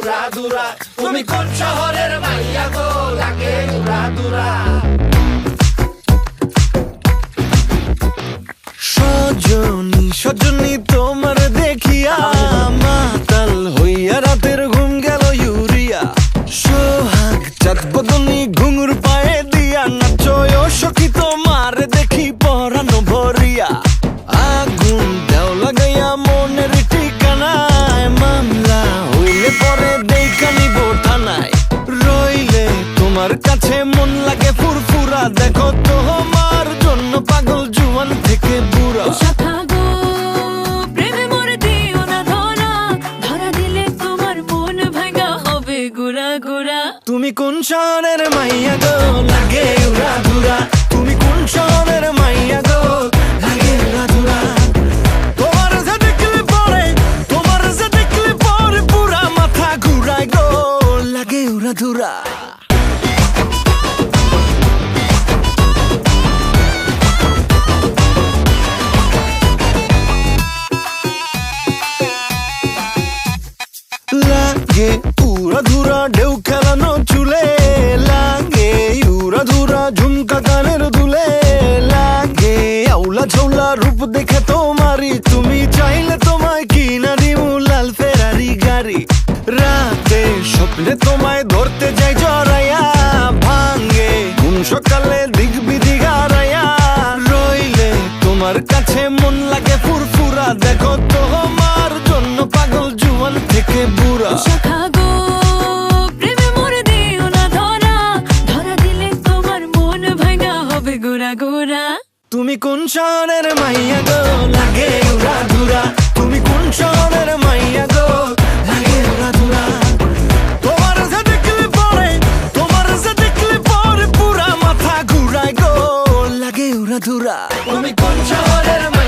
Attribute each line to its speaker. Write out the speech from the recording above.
Speaker 1: উড়া দুরা। তুমি কোন শহরের মাইয়া গো লাগে উড়া দুরা।
Speaker 2: সজনী সজনী তোমার দেখিয়া মাতাল হইয়া রাতের ঘুম গেল ইউরিয়া। সোহাগ চাঁদ বদনী ঘুঙুর পায়ে দিয়া নাচয় সখী তোমার দেখি পরানো ভরিয়া। আগুন দেও লাগাইয়া মনের ঠিকানায় মামলা হইলে পরে দেখা নিব থানায়। রইলে তোমার কাছে মন লাগে ফুরফুরা দেখো তোমার জন্য পাগল জুয়ান থেকে বুড়া। তুমি কোন শহরের মাইয়া গো লাগে উড়া ধুরা। তুমি কোন শহরের মাইয়া গো লাগে উড়া ধুরা। তোমার যে দেখলে পরে তোমার যে দেখলে পরে পুরা মাথা ঘুরায় গো লাগে উড়া ধুরা। লাগে উড়া ধুরা ঢেউ খেলানো চুলে। লাগে উড়া ধুরা ঝুমকা কানের দুলে। লাগে আউলা ঝৌলা রূপ দেখে তোমারি তুমি চাইলে তোমায় কিনা দিমু লাল ফেরারি গাড়ি। রাতে স্বপ্নে তোমায় ধরতে যাই জড়াইয়া ভাঙ্গে ঘুম সকালে দিক বিধি হারাইয়া। রইলে তোমার কাছে মন লাগে ফুরফুরা দেখো তোমার জন্য পাগল জুয়ান থেকে বুড়া। তুমি কোন শহরের মাইয়া গো লাগে উড়া ধুরা। তুমি কোন শহরের মাইয়া গো লাগে উড়া ধুরা। তোমার যে দেখলে পরে তোমার যে দেখলে পরে পুরা মাথা ঘুরায় গো লাগে উড়া ধুরা।
Speaker 1: তুমি কোন শহরের মাইয়া